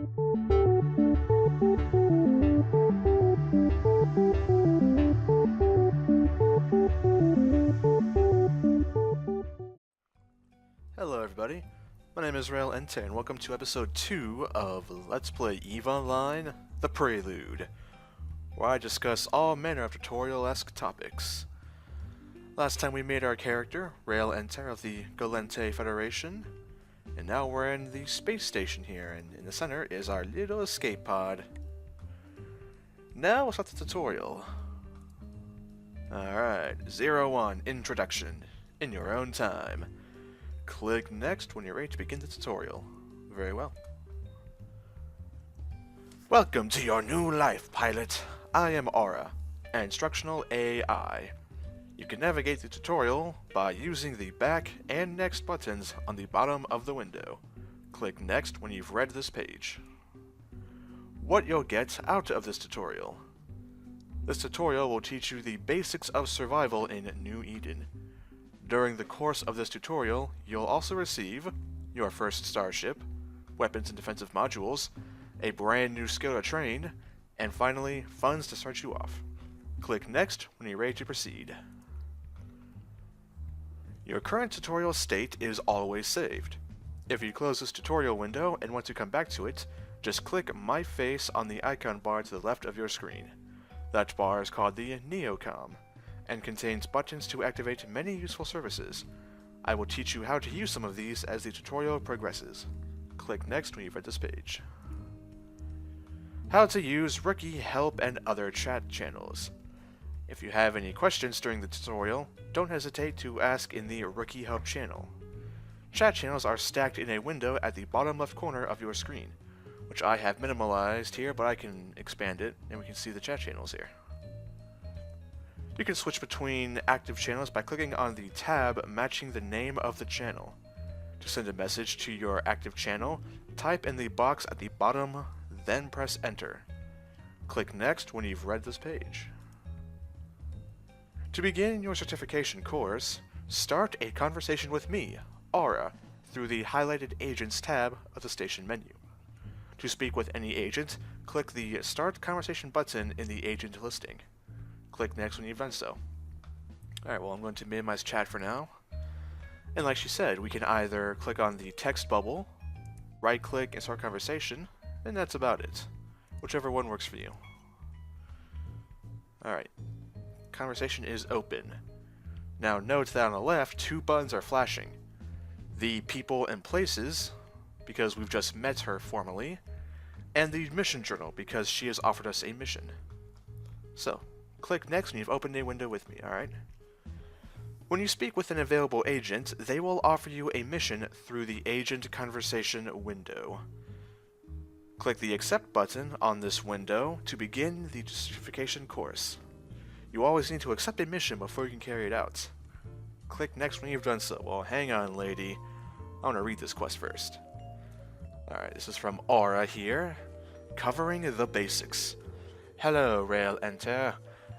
Hello everybody, my name is Rayle Entair and welcome to episode 2 of Let's Play EVE Online, The Prelude, where I discuss all manner of tutorial-esque topics. Last time we made our character, Rayle Entair of the Galente Federation, and now we're in the space station here, and in the center is our little escape pod. Now we'll start the tutorial. Alright, 01, Introduction, in your own time. Click Next when you're ready to begin the tutorial. Very well. Welcome to your new life, pilot. I am Aura, an instructional AI. You can navigate the tutorial by using the back and next buttons on the bottom of the window. Click Next when you've read this page. What you'll get out of this tutorial. This tutorial will teach you the basics of survival in New Eden. During the course of this tutorial, you'll also receive your first Starship, weapons and defensive modules, a brand new skill to train, and finally, funds to start you off. Click Next when you're ready to proceed. Your current tutorial state is always saved. If you close this tutorial window and want to come back to it, just click my face on the icon bar to the left of your screen. That bar is called the Neocom, and contains buttons to activate many useful services. I will teach you how to use some of these as the tutorial progresses. Click Next when you've read this page. How to use Rookie, Help, and other chat channels. If you have any questions during the tutorial, don't hesitate to ask in the Rookie Help channel. Chat channels are stacked in a window at the bottom left corner of your screen, which I have minimalized here, but I can expand it, and we can see the chat channels here. You can switch between active channels by clicking on the tab matching the name of the channel. To send a message to your active channel, type in the box at the bottom, then press Enter. Click Next when you've read this page. To begin your certification course, start a conversation with me, Aura, through the highlighted Agents tab of the station menu. To speak with any agent, click the Start Conversation button in the agent listing. Click Next when you've done so. Alright, well I'm going to minimize chat for now. And like she said, we can either click on the text bubble, right click and start conversation, and that's about it. Whichever one works for you. Alright. Conversation is open. Now note that on the left, two buttons are flashing. The People and Places, because we've just met her formally, and the Mission Journal, because she has offered us a mission. So, click Next when you've opened a window with me, alright? When you speak with an available agent, they will offer you a mission through the Agent Conversation window. Click the Accept button on this window to begin the certification course. You always need to accept a mission before you can carry it out. Click Next when you've done so. Well, hang on, lady. I want to read this quest first. Alright, this is from Aura here. Covering the basics. Hello, Rayle Entair.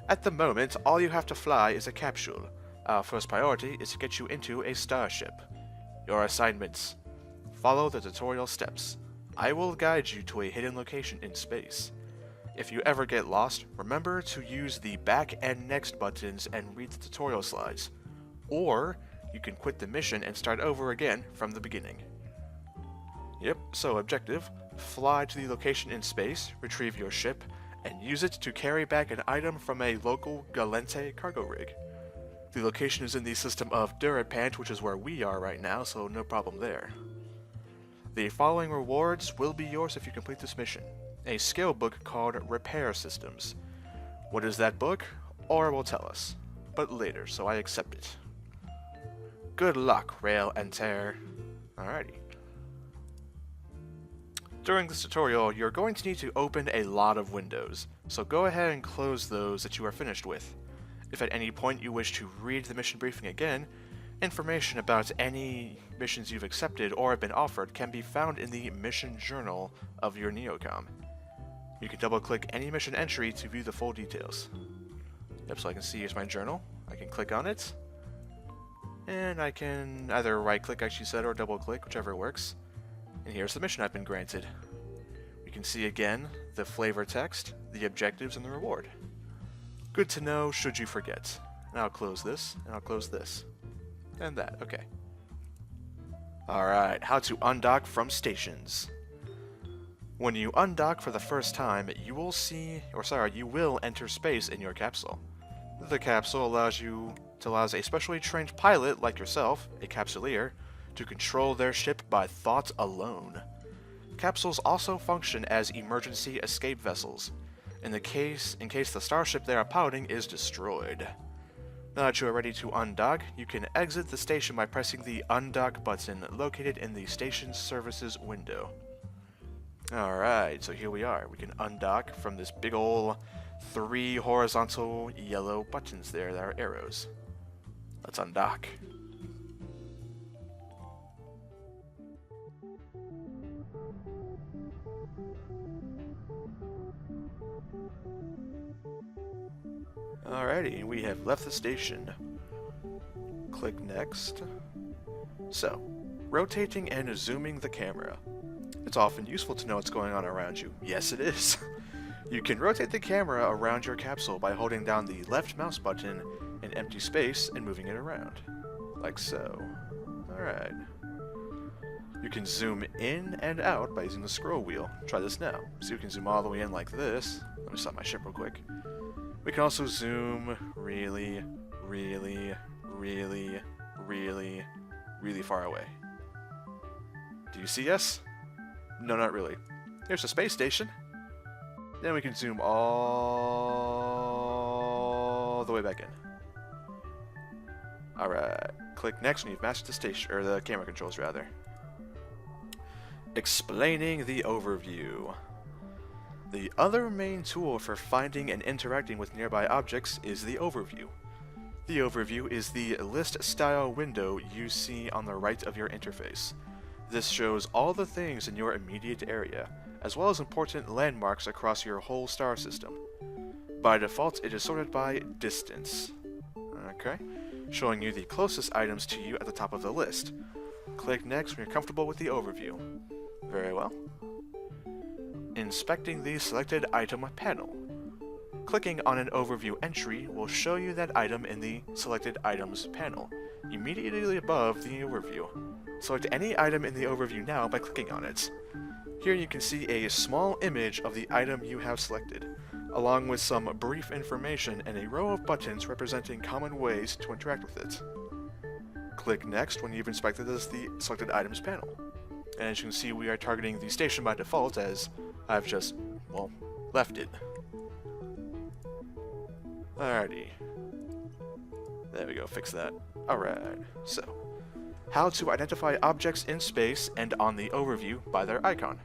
At the moment, all you have to fly is a capsule. Our first priority is to get you into a starship. Your assignments. Follow the tutorial steps. I will guide you to a hidden location in space. If you ever get lost, remember to use the back and next buttons and read the tutorial slides. Or, you can quit the mission and start over again from the beginning. Yep, so objective. Fly to the location in space, retrieve your ship, and use it to carry back an item from a local Galente cargo rig. The location is in the system of Durapant, which is where we are right now, so no problem there. The following rewards will be yours if you complete this mission. A skill book called Repair Systems. What is that book? Aura will tell us, but later, so I accept it. Good luck, Rayle Entair. Alrighty. During this tutorial, you're going to need to open a lot of windows, so go ahead and close those that you are finished with. If at any point you wish to read the mission briefing again, information about any missions you've accepted or have been offered can be found in the Mission Journal of your Neocom. You can double-click any mission entry to view the full details. Yep, so I can see here's my journal. I can click on it, and I can either right-click, as she said, or double-click, whichever works. And here's the mission I've been granted. can see again the flavor text, the objectives, and the reward. Good to know should you forget. And I'll close this, and I'll close this. And that, okay. Alright, how to undock from stations. When you undock for the first time, you will enter space in your capsule. The capsule allows a specially trained pilot like yourself, a capsuleer, to control their ship by thought alone. Capsules also function as emergency escape vessels, in case the starship they are piloting is destroyed. Now that you are ready to undock, you can exit the station by pressing the undock button located in the station services window. Alright, so here we are. We can undock from this big ol' 3 horizontal yellow buttons there that are arrows. Let's undock. Alrighty, we have left the station. Click next. So, rotating and zooming the camera. It's often useful to know what's going on around you. Yes, it is. You can rotate the camera around your capsule by holding down the left mouse button in empty space and moving it around. Like so. Alright. You can zoom in and out by using the scroll wheel. Try this now. So you can zoom all the way in like this. Let me stop my ship real quick. We can also zoom really, really, really, really, really far away. Do you see us? No, not really. Here's a space station. Then we can zoom all the way back in. Alright. Click next when you've mastered the station, or the camera controls rather. Explaining the overview. The other main tool for finding and interacting with nearby objects is the overview. The overview is the list-style window you see on the right of your interface. This shows all the things in your immediate area, as well as important landmarks across your whole star system. By default, it is sorted by distance. Okay, showing you the closest items to you at the top of the list. Click next when you're comfortable with the overview. Very well. Inspecting the selected item panel. Clicking on an overview entry will show you that item in the selected items panel, immediately above the overview. Select any item in the overview now by clicking on it. Here you can see a small image of the item you have selected, along with some brief information and a row of buttons representing common ways to interact with it. Click next when you've inspected the selected items panel. And as you can see, we are targeting the station by default as I've just, well, left it. Alrighty. There we go, fix that. Alright, so. How to identify objects in space and on the overview by their icon.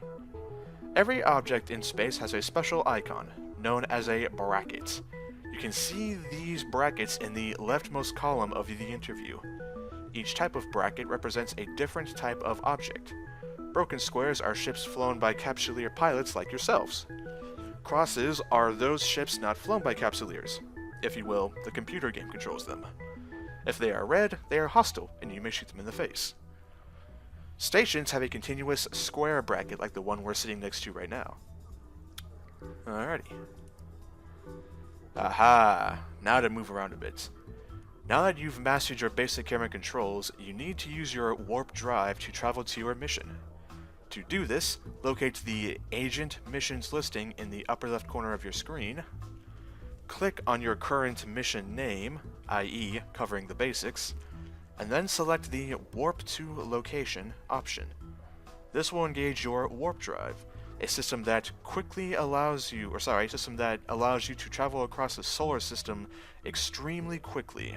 Every object in space has a special icon, known as a bracket. You can see these brackets in the leftmost column of the interview. Each type of bracket represents a different type of object. Broken squares are ships flown by capsuleer pilots like yourselves. Crosses are those ships not flown by capsuleers. If you will, the computer game controls them. If they are red, they are hostile, and you may shoot them in the face. Stations have a continuous square bracket like the one we're sitting next to right now. Alrighty. Aha! Now to move around a bit. Now that you've mastered your basic camera controls, you need to use your warp drive to travel to your mission. To do this, locate the Agent Missions listing in the upper left corner of your screen. Click on your current mission name, i.e. covering the basics, and then select the Warp to Location option. This will engage your warp drive, a system that allows you to travel across the solar system extremely quickly.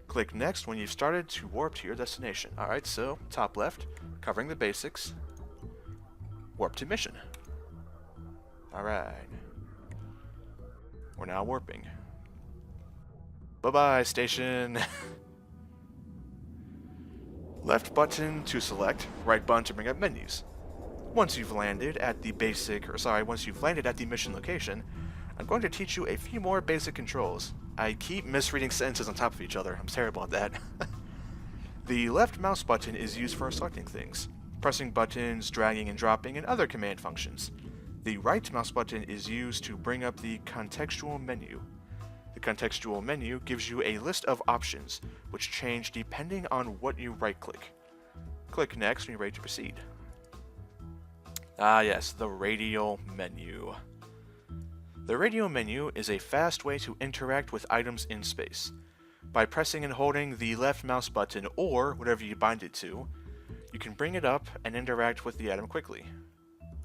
Click next when you've started to warp to your destination. Alright, so top left, covering the basics, warp to mission. Alright. We're now warping. Bye-bye, station. Left button to select, right button to bring up menus. Once you've landed at the mission location, I'm going to teach you a few more basic controls. I keep misreading sentences on top of each other. I'm terrible at that. The left mouse button is used for selecting things. pressing buttons, dragging and dropping, and other command functions. The right mouse button is used to bring up the contextual menu. The contextual menu gives you a list of options, which change depending on what you right-click. Click Next when you're ready to proceed. Ah yes, the radial menu. The radial menu is a fast way to interact with items in space. By pressing and holding the left mouse button or whatever you bind it to, you can bring it up and interact with the item quickly.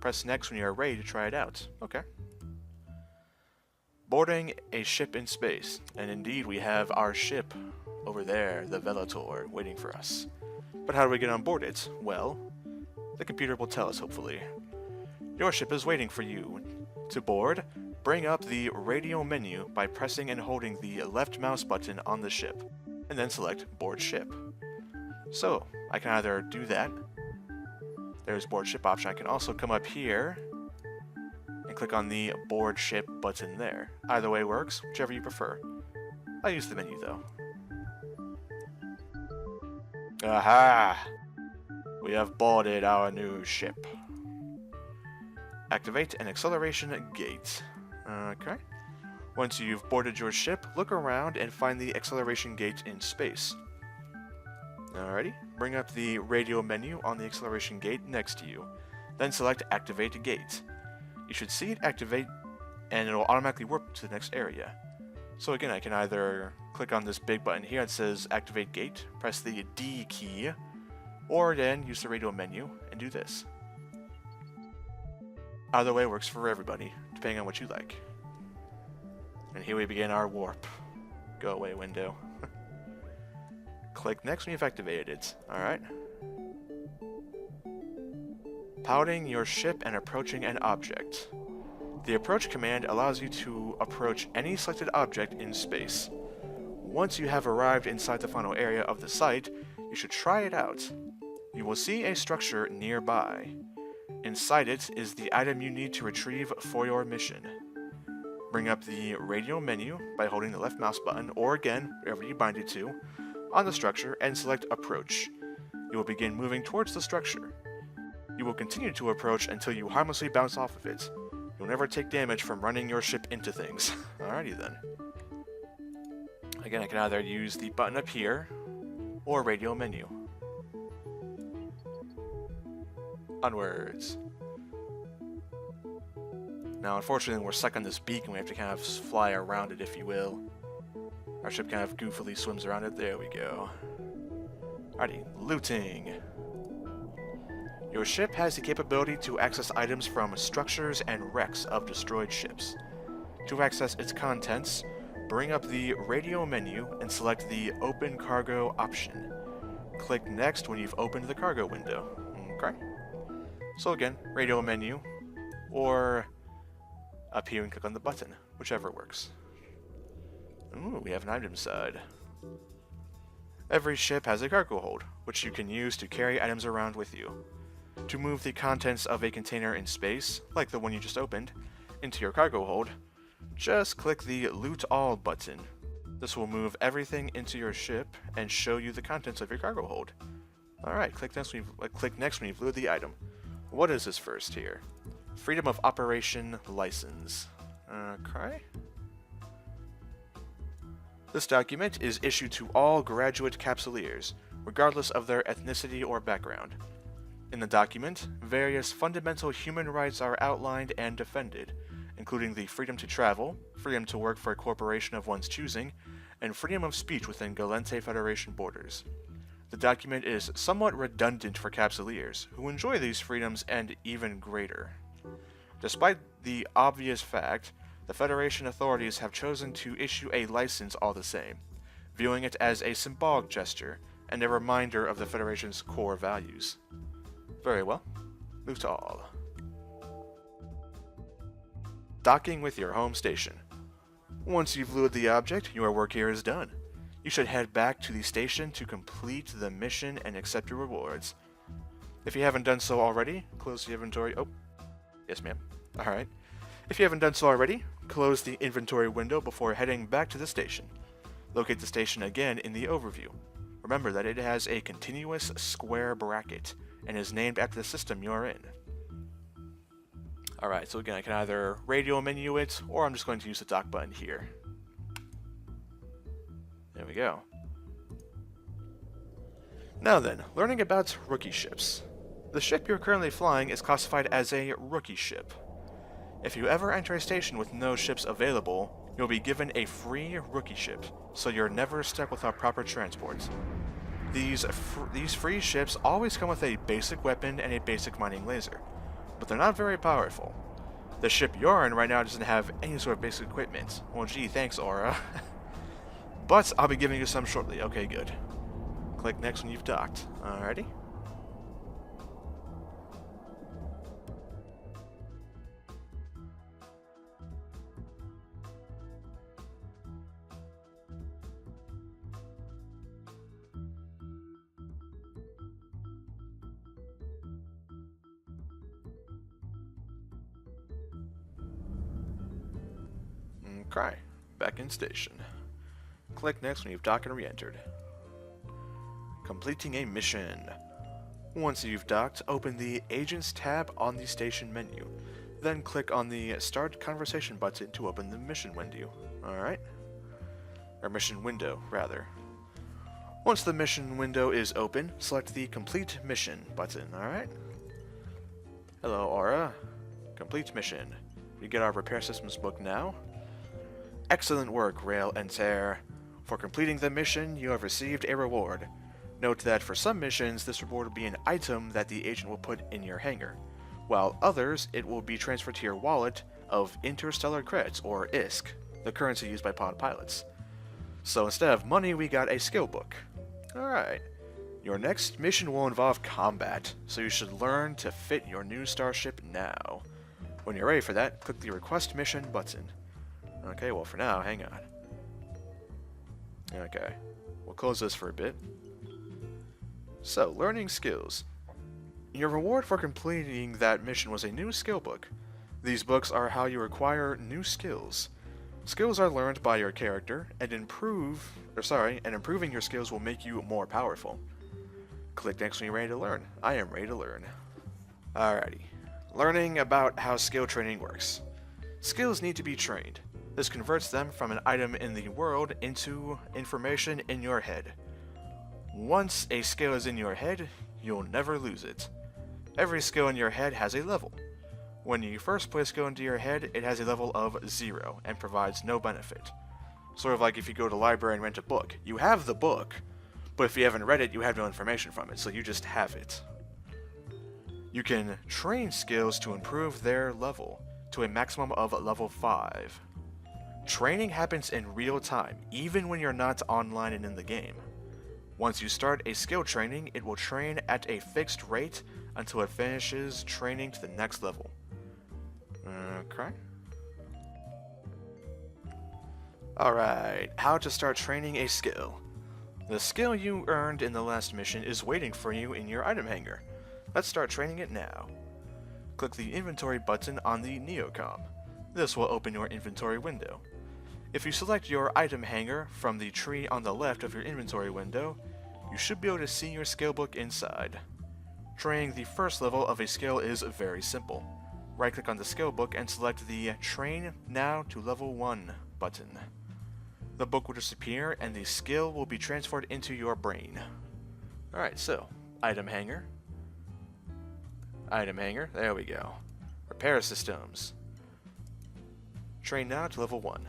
Press Next when you are ready to try it out. Okay. Boarding a ship in space. And indeed we have our ship over there, the Velator, waiting for us. But how do we get on board it? Well, the computer will tell us, hopefully. Your ship is waiting for you. To board, bring up the radial menu by pressing and holding the left mouse button on the ship, and then select Board Ship. So, I can either do that. There's Board Ship option. I can also come up here and click on the Board Ship button there. Either way works, whichever you prefer. I'll use the menu though. Aha! We have boarded our new ship. Activate an acceleration gate. Okay. Once you've boarded your ship, look around and find the acceleration gate in space. Alrighty, bring up the radial menu on the acceleration gate next to you. Then select Activate Gate. You should see it activate and it'll automatically warp to the next area. So again, I can either click on this big button here that says Activate Gate, press the D key, or then use the radial menu and do this. Either way works for everybody, depending on what you like. And here we begin our warp. Go away, window. Click Next when you've activated it. Alright. Piloting your ship and approaching an object. The approach command allows you to approach any selected object in space. Once you have arrived inside the final area of the site, you should try it out. You will see a structure nearby. Inside it is the item you need to retrieve for your mission. Bring up the radial menu by holding the left mouse button, or again, wherever you bind it to, on the structure and select Approach. You will begin moving towards the structure. You will continue to approach until you harmlessly bounce off of it. You'll never take damage from running your ship into things. Alrighty then. Again, I can either use the button up here, or radial menu. Onwards. Now, unfortunately, we're stuck on this beacon. We have to kind of fly around it, if you will. Our ship kind of goofily swims around it. There we go. Alrighty, looting. Your ship has the capability to access items from structures and wrecks of destroyed ships. To access its contents, bring up the radial menu and select the Open Cargo option. Click Next when you've opened the cargo window. Okay. So again, radial menu, or up here and click on the button, whichever works. Ooh, we have an item side. Every ship has a cargo hold, which you can use to carry items around with you. To move the contents of a container in space, like the one you just opened, into your cargo hold, just click the Loot All button. This will move everything into your ship and show you the contents of your cargo hold. Alright, click next when you've looted the item. What is this first here? Freedom of Operation License. Okay. This document is issued to all graduate capsuleers, regardless of their ethnicity or background. In the document, various fundamental human rights are outlined and defended, including the freedom to travel, freedom to work for a corporation of one's choosing, and freedom of speech within Galente Federation borders. The document is somewhat redundant for capsuleers, who enjoy these freedoms and even greater. Despite the obvious fact, the Federation authorities have chosen to issue a license all the same, viewing it as a symbolic gesture and a reminder of the Federation's core values. Very well. Loot all. Docking with your home station. Once you've looted the object, your work here is done. You should head back to the station to complete the mission and accept your rewards. If you haven't done so already, close the inventory. Oh, yes ma'am. Alright. If you haven't done so already, close the inventory window before heading back to the station. Locate the station again in the overview. Remember that it has a continuous square bracket. and is named after the system you're in. Alright, so again, I can either radio menu it, or I'm just going to use the dock button here. There we go. Now then, learning about rookie ships. The ship you're currently flying is classified as a rookie ship. If you ever enter a station with no ships available, you'll be given a free rookie ship, so you're never stuck without proper transport. These free ships always come with a basic weapon and a basic mining laser, but they're not very powerful. The ship you're in right now doesn't have any sort of basic equipment. Well, gee, thanks, Aura. But I'll be giving you some shortly. Okay, good. Click next when you've docked. Alrighty. Okay, back in station. Click next when you've docked and re-entered. Completing a mission. Once you've docked, open the Agents tab on the station menu. Then click on the Start Conversation button to open the mission window. Alright? Or mission window, rather. Once the mission window is open, select the Complete Mission button, alright? Hello, Aura. Complete mission. We get our Repair Systems book now. Excellent work, Rayle and Entair. For completing the mission, you have received a reward. Note that for some missions, this reward will be an item that the agent will put in your hangar, while others, it will be transferred to your wallet of interstellar credits, or ISK, the currency used by pod pilots. So instead of money, we got a skill book. Alright. Your next mission will involve combat, so you should learn to fit your new starship now. When you're ready for that, click the Request Mission button. Okay, well for now, hang on. Okay, we'll close this for a bit. So, learning skills. Your reward for completing that mission was a new skill book. These books are how you acquire new skills. Skills are learned by your character, and improving your skills will make you more powerful. Click next when you're ready to learn. I am ready to learn. Alrighty. Learning about how skill training works. Skills need to be trained. This converts them from an item in the world into information in your head. Once a skill is in your head, you'll never lose it. Every skill in your head has a level. When you first put a skill into your head, it has a level of 0 and provides no benefit. Sort of like if you go to the library and rent a book. You have the book, but if you haven't read it, you have no information from it, so you just have it. You can train skills to improve their level to a maximum of level 5. Training happens in real time, even when you're not online and in the game. Once you start a skill training, it will train at a fixed rate until it finishes training to the next level. Okay. Alright, how to start training a skill. The skill you earned in the last mission is waiting for you in your item hangar. Let's start training it now. Click the inventory button on the Neocom. This will open your inventory window. If you select your item hangar from the tree on the left of your inventory window, you should be able to see your skill book inside. Training the first level of a skill is very simple. Right-click on the skill book and select the Train Now to Level 1 button. The book will disappear and the skill will be transferred into your brain. Alright, so, item hangar. Item hangar, there we go. Repair systems. Train now to level 1.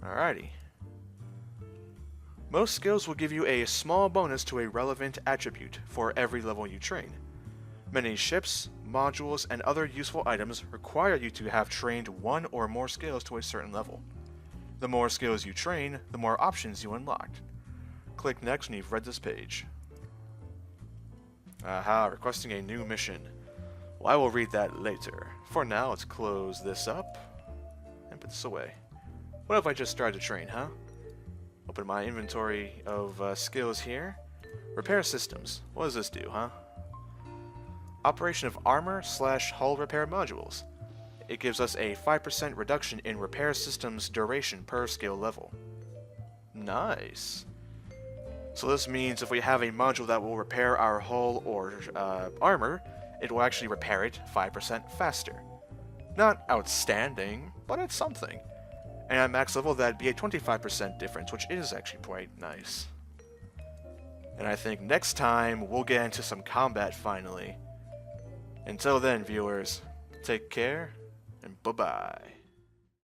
Alrighty. Most skills will give you a small bonus to a relevant attribute for every level you train. Many ships, modules, and other useful items require you to have trained one or more skills to a certain level. The more skills you train, the more options you unlock. Click next when you've read this page. Aha, requesting a new mission. Well, I will read that later. For now, let's close this up and put this away. What if I just started to train, huh? Open my inventory of skills here. Repair systems. What does this do, huh? Operation of armor / hull repair modules. It gives us a 5% reduction in repair systems duration per skill level. Nice. So this means if we have a module that will repair our hull or armor, it will actually repair it 5% faster. Not outstanding, but it's something. And at max level, that'd be a 25% difference, which is actually quite nice. And I think next time, we'll get into some combat finally. Until then, viewers, take care, and bye-bye.